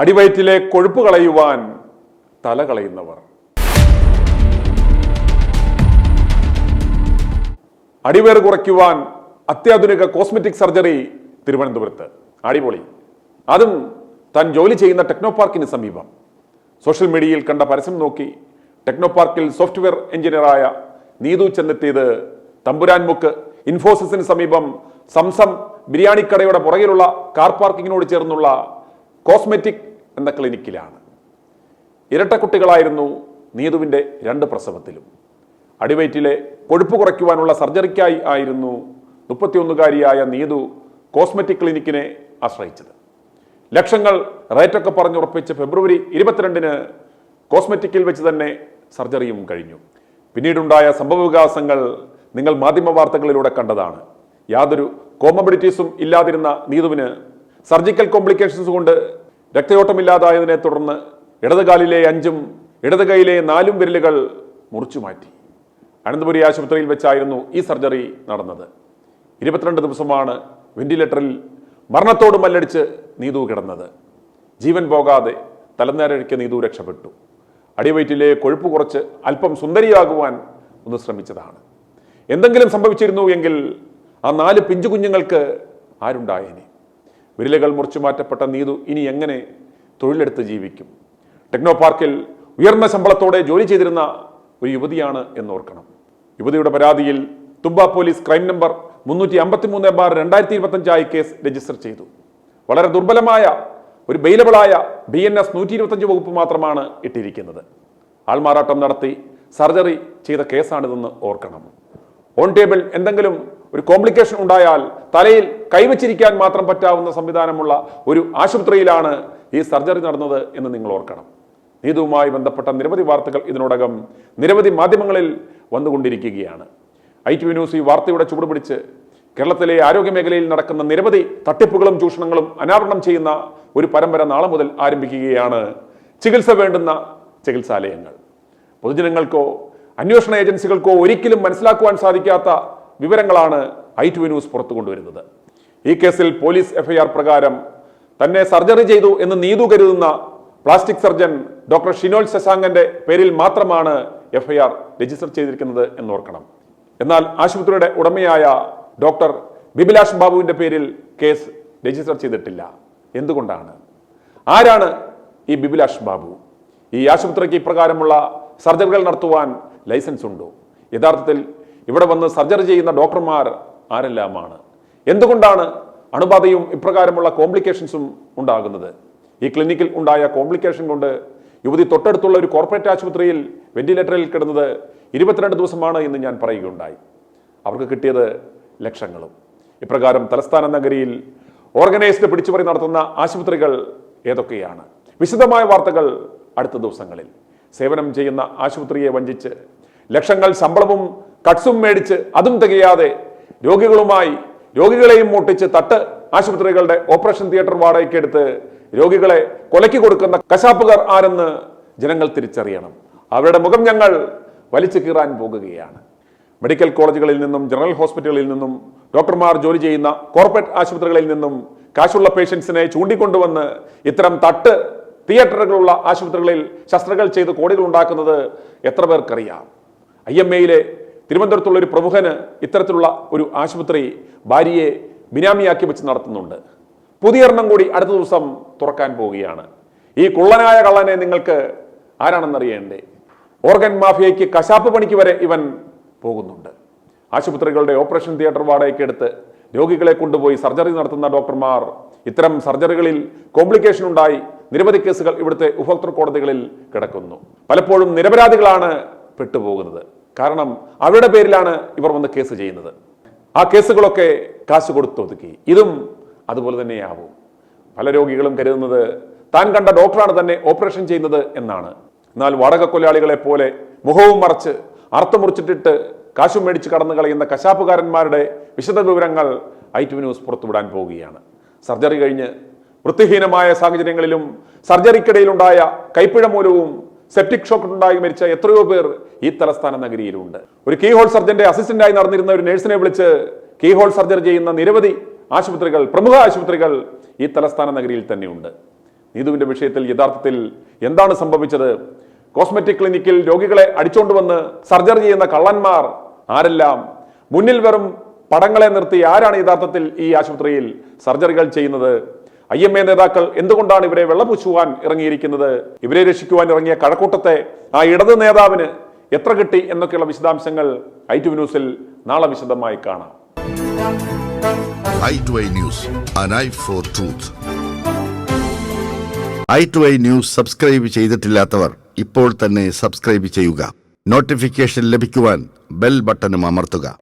അടിവയറ്റിലെ കൊഴുപ്പ് കളയുവാൻ തല കളയുന്നവർ. അടിവേർ കുറയ്ക്കുവാൻ അത്യാധുനിക കോസ്മെറ്റിക് സർജറി തിരുവനന്തപുരത്ത്. അടിപൊളി. അതും താൻ ജോലി ചെയ്യുന്ന ടെക്നോ പാർക്കിന് സമീപം. സോഷ്യൽ മീഡിയയിൽ കണ്ട പരസ്യം നോക്കി ടെക്നോ പാർക്കിൽ സോഫ്റ്റ്വെയർ എഞ്ചിനീയറായ നീതു ചെന്നെത്തിയത് തമ്പുരാൻമുക്ക് ഇൻഫോസിസിന് സമീപം സംസം ബിരിയാണിക്കടയുടെ പുറകിലുള്ള കാർ പാർക്കിങ്ങിനോട് ചേർന്നുള്ള കോസ്മെറ്റിക് എന്ന ക്ലിനിക്കിലാണ്. ഇരട്ടക്കുട്ടികളായിരുന്നു നീതുവിൻ്റെ 2 പ്രസവത്തിലും. അടിവയറ്റിലെ കൊഴുപ്പ് കുറയ്ക്കുവാനുള്ള സർജറിക്കായി ആയിരുന്നു 31കാരിയായ നീതു കോസ്മെറ്റിക് ക്ലിനിക്കിനെ ആശ്രയിച്ചത്. ലക്ഷങ്ങൾ റേറ്റൊക്കെ പറഞ്ഞുറപ്പിച്ച് ഫെബ്രുവരി 22-ന് കോസ്മെറ്റിക്കിൽ വെച്ച് തന്നെ സർജറിയും കഴിഞ്ഞു. പിന്നീടുണ്ടായ സംഭവവികാസങ്ങൾ നിങ്ങൾ മാധ്യമ വാർത്തകളിലൂടെ കണ്ടതാണ്. യാതൊരു കോമോബിഡിറ്റീസും ഇല്ലാതിരുന്ന നീതുവിന് സർജിക്കൽ കോംപ്ലിക്കേഷൻസ് കൊണ്ട് രക്തയോട്ടമില്ലാതായതിനെ തുടർന്ന് ഇടതുകാലിലെ 5-ഉം ഇടത് കൈയിലെ 4 വിരലുകൾ മുറിച്ചു മാറ്റി. അനന്തപുരി ആശുപത്രിയിൽ വെച്ചായിരുന്നു ഈ സർജറി നടന്നത്. 22 ദിവസമാണ് വെന്റിലേറ്ററിൽ മരണത്തോട് മല്ലടിച്ച് നീതു കിടന്നത്. ജീവൻ പോകാതെ തലനേരഴിക്ക് നീതു രക്ഷപ്പെട്ടു. അടിവയറ്റിലെ കൊഴുപ്പ് കുറച്ച് അല്പം സുന്ദരിയാകുവാൻ ഒന്ന് ശ്രമിച്ചതാണ്. എന്തെങ്കിലും സംഭവിച്ചിരുന്നു എങ്കിൽ ആ 4 പിഞ്ചു കുഞ്ഞുങ്ങൾക്ക് ആരുണ്ടായേനെ? വിരലുകൾ മുറിച്ചു മാറ്റപ്പെട്ട നീതു ഇനി എങ്ങനെ തൊഴിലെടുത്ത് ജീവിക്കും? ടെക്നോ പാർക്കിൽ ഉയർന്ന ശമ്പളത്തോടെ ജോലി ചെയ്തിരുന്ന ഒരു യുവതിയാണ് എന്നോർക്കണം. യുവതിയുടെ പരാതിയിൽ Thumba police crime number 353/2025 case register ചെയ്തു. വളരെ ദുർബലമായ ഒരു ബെയിലബിളായ BNS 125 വകുപ്പ് മാത്രമാണ് ഇട്ടിരിക്കുന്നത്. ആൾമാറാട്ടം നടത്തി സർജറി ചെയ്ത കേസാണിതെന്ന് ഓർക്കണം. ഓൺ ടേബിൾ എന്തെങ്കിലും ഒരു കോംപ്ലിക്കേഷൻ ഉണ്ടായാൽ തലയിൽ കൈവച്ചിരിക്കാൻ മാത്രം പറ്റാവുന്ന സംവിധാനമുള്ള ഒരു ആശുപത്രിയിലാണ് ഈ സർജറി നടന്നത് എന്ന് നിങ്ങൾ ഓർക്കണം. നീതുവുമായി ബന്ധപ്പെട്ട നിരവധി വാർത്തകൾ ഇതിനോടകം നിരവധി മാധ്യമങ്ങളിൽ വന്നുകൊണ്ടിരിക്കുകയാണ്. ITV ന്യൂസ് ഈ വാർത്തയുടെ ചുവട് പിടിച്ച് കേരളത്തിലെ ആരോഗ്യ മേഖലയിൽ നടക്കുന്ന നിരവധി തട്ടിപ്പുകളും ചൂഷണങ്ങളും അനാവരണം ചെയ്യുന്ന ഒരു പരമ്പര നാളെ മുതൽ ആരംഭിക്കുകയാണ്. ചികിത്സ വേണ്ടുന്ന ചികിത്സാലയങ്ങൾ. പൊതുജനങ്ങൾക്കോ അന്വേഷണ ഏജൻസികൾക്കോ ഒരിക്കലും മനസ്സിലാക്കുവാൻ സാധിക്കാത്ത വിവരങ്ങളാണ് ITV ന്യൂസ് പുറത്തു കൊണ്ടുവരുന്നത്. ഈ കേസിൽ പോലീസ് FIR പ്രകാരം തന്നെ സർജറി ചെയ്തു എന്ന് നീതു കരുതുന്ന പ്ലാസ്റ്റിക് സർജൻ ഡോക്ടർ ഷിനോൽ ശശാങ്കന്റെ പേരിൽ മാത്രമാണ് FIR രജിസ്റ്റർ ചെയ്തിരിക്കുന്നത് എന്നോർക്കണം. എന്നാൽ ആശുപത്രിയുടെ ഉടമയായ ഡോക്ടർ ബിബിലാഷ് ബാബുവിന്റെ പേരിൽ കേസ് രജിസ്റ്റർ ചെയ്തിട്ടില്ല. എന്തുകൊണ്ടാണ്? ആരാണ് ഈ ബിബിലാഷ് ബാബു? ഈ ആശുപത്രിക്ക് ഇപ്രകാരമുള്ള സർജറികൾ നടത്തുവാൻ ലൈസൻസ് ഉണ്ടോ? യഥാർത്ഥത്തിൽ ഇവിടെ വന്ന് സർജറി ചെയ്യുന്ന ഡോക്ടർമാർ ആരെല്ലാമാണ്? എന്തുകൊണ്ടാണ് അണുബാധയും ഇപ്രകാരമുള്ള കോംപ്ലിക്കേഷൻസും ഉണ്ടാകുന്നത്? ഈ ക്ലിനിക്കിൽ ഉണ്ടായ കോംപ്ലിക്കേഷൻ കൊണ്ട് യുവതി തൊട്ടടുത്തുള്ള ഒരു കോർപ്പറേറ്റ് ആശുപത്രിയിൽ വെന്റിലേറ്ററിൽ കിടന്നത് 22 ദിവസമാണ് എന്ന് ഞാൻ പറയുകയുണ്ടായി. അവർക്ക് കിട്ടിയത് ലക്ഷങ്ങളും. ഇപ്രകാരം തലസ്ഥാന നഗരിയിൽ ഓർഗനൈസ്ഡ് പിടിച്ചുപറി നടത്തുന്ന ആശുപത്രികൾ ഏതൊക്കെയാണ്? വിശദമായ വാർത്തകൾ അടുത്ത ദിവസങ്ങളിൽ. സേവനം ചെയ്യുന്ന ആശുപത്രിയെ വഞ്ചിച്ച് ലക്ഷങ്ങൾ ശമ്പളവും കട്സും മേടിച്ച് അതും തികയാതെ രോഗികളെയും മൂട്ടിച്ച് തട്ട് ആശുപത്രികളുടെ ഓപ്പറേഷൻ തിയേറ്റർ വാടകയ്ക്ക് എടുത്ത് രോഗികളെ കൊലയ്ക്ക് കൊടുക്കുന്ന കശാപ്പുകാർ ആരെന്ന് ജനങ്ങൾ തിരിച്ചറിയണം. അവരുടെ മുഖം ഞങ്ങൾ വലിച്ചു കീറാൻ പോകുകയാണ്. മെഡിക്കൽ കോളേജുകളിൽ നിന്നും ജനറൽ ഹോസ്പിറ്റലുകളിൽ നിന്നും ഡോക്ടർമാർ ജോലി ചെയ്യുന്ന കോർപ്പറേറ്റ് ആശുപത്രികളിൽ നിന്നും കാശുള്ള പേഷ്യൻസിനെ ചൂണ്ടിക്കൊണ്ടുവന്ന് ഇത്തരം തട്ട് തിയേറ്ററുകളുള്ള ആശുപത്രികളിൽ ശസ്ത്രക്രിയകൾ ചെയ്ത് കോടികൾ ഉണ്ടാക്കുന്നത് എത്ര പേർക്കറിയാം? IMAയിലെ തിരുവനന്തപുരത്തുള്ള ഒരു പ്രമുഖന് ഇത്തരത്തിലുള്ള ഒരു ആശുപത്രി ഭാര്യയെ ബിനാമിയാക്കി വെച്ച് നടത്തുന്നുണ്ട്. പുതിയൊരെണ്ണം കൂടി അടുത്ത ദിവസം തുറക്കാൻ പോവുകയാണ്. ഈ കുള്ളനായ കള്ളനെ നിങ്ങൾക്ക് ആരാണെന്നറിയേണ്ടേ? ഓർഗൻ മാഫിയയ്ക്ക് കശാപ്പ് പണിക്ക് വരെ ഇവൻ പോകുന്നുണ്ട്. ആശുപത്രികളുടെ ഓപ്പറേഷൻ തിയേറ്റർ വാടകയ്ക്ക് എടുത്ത് രോഗികളെ കൊണ്ടുപോയി സർജറി നടത്തുന്ന ഡോക്ടർമാർ ഇത്തരം സർജറികളിൽ കോംപ്ലിക്കേഷൻ ഉണ്ടായി നിരവധി കേസുകൾ ഇവിടുത്തെ ഉപഭോക്തൃ കോടതികളിൽ കിടക്കുന്നു. പലപ്പോഴും നിരപരാധികളാണ് പെട്ടുപോകുന്നത്. കാരണം അവരുടെ പേരിലാണ് ഇവർ വന്ന് കേസ് ചെയ്യുന്നത്. ആ കേസുകളൊക്കെ കാശ് കൊടുത്തൊതുക്കി. ഇതും അതുപോലെ തന്നെയാവും. പല രോഗികളും കരുതുന്നത് താൻ കണ്ട ഡോക്ടറാണ് തന്നെ ഓപ്പറേഷൻ ചെയ്യുന്നത് എന്നാണ്. എന്നാൽ വാടക കൊലയാളികളെ പോലെ മുഖവും മറച്ച് അർത്ഥമുറിച്ചിട്ടിട്ട് കാശും മേടിച്ച് കടന്നു കളയുന്ന കശാപ്പുകാരന്മാരുടെ വിശദ വിവരങ്ങൾ ITV ന്യൂസ് പുറത്തുവിടാൻ പോവുകയാണ്. സർജറി കഴിഞ്ഞ് വൃത്തിഹീനമായ സാഹചര്യങ്ങളിലും സർജറിക്കിടയിലുണ്ടായ കൈപ്പിഴ മൂലവും സെപ്റ്റിക് ഷോക്ക് ഉണ്ടായി മരിച്ച എത്രയോ പേർ ഈ തലസ്ഥാന നഗരിയിലുണ്ട്. ഒരു കീഹോൾ സർജന്റെ അസിസ്റ്റന്റായി നടന്നിരുന്ന ഒരു നഴ്സിനെ വിളിച്ച് കീഹോൾ സർജറി ചെയ്യുന്ന നിരവധി ആശുപത്രികൾ, പ്രമുഖ ആശുപത്രികൾ ഈ തലസ്ഥാന നഗരിയിൽ തന്നെയുണ്ട്. നീതുവിന്റെ വിഷയത്തിൽ യഥാർത്ഥത്തിൽ എന്താണ് സംഭവിച്ചത്? കോസ്മെറ്റിക് ക്ലിനിക്കിൽ രോഗികളെ അടിച്ചുകൊണ്ടുവന്ന് സർജറി ചെയ്യുന്ന കള്ളന്മാർ ആരെല്ലാം? മുന്നിൽ വെറും പടങ്ങളെ നിർത്തി ആരാണ് യഥാർത്ഥത്തിൽ ഈ ആശുപത്രിയിൽ സർജറികൾ ചെയ്യുന്നത്? IMA നേതാക്കൾ എന്തുകൊണ്ടാണ് ഇവരെ വെള്ളപൂശുവാൻ ഇറങ്ങിയിരിക്കുന്നത്? ഇവരെ രക്ഷിക്കുവാൻ ഇറങ്ങിയ കഴക്കൂട്ടത്തെ ആ ഇടത് നേതാവിന് എത്ര കിട്ടി എന്നൊക്കെയുള്ള വിശദാംശങ്ങൾ i2 ന്യൂസിൽ നാളെ വിശദമായി കാണാം. i2i News, an eye for truth. i2i News subscribe ചെയ്തിട്ടില്ലാത്തവർ ഇപ്പോൾ തന്നെ സബ്സ്ക്രൈബ് ചെയ്യുക. നോട്ടിഫിക്കേഷൻ ലഭിക്കുവാൻ ബെൽ ബട്ടണും അമർത്തുക.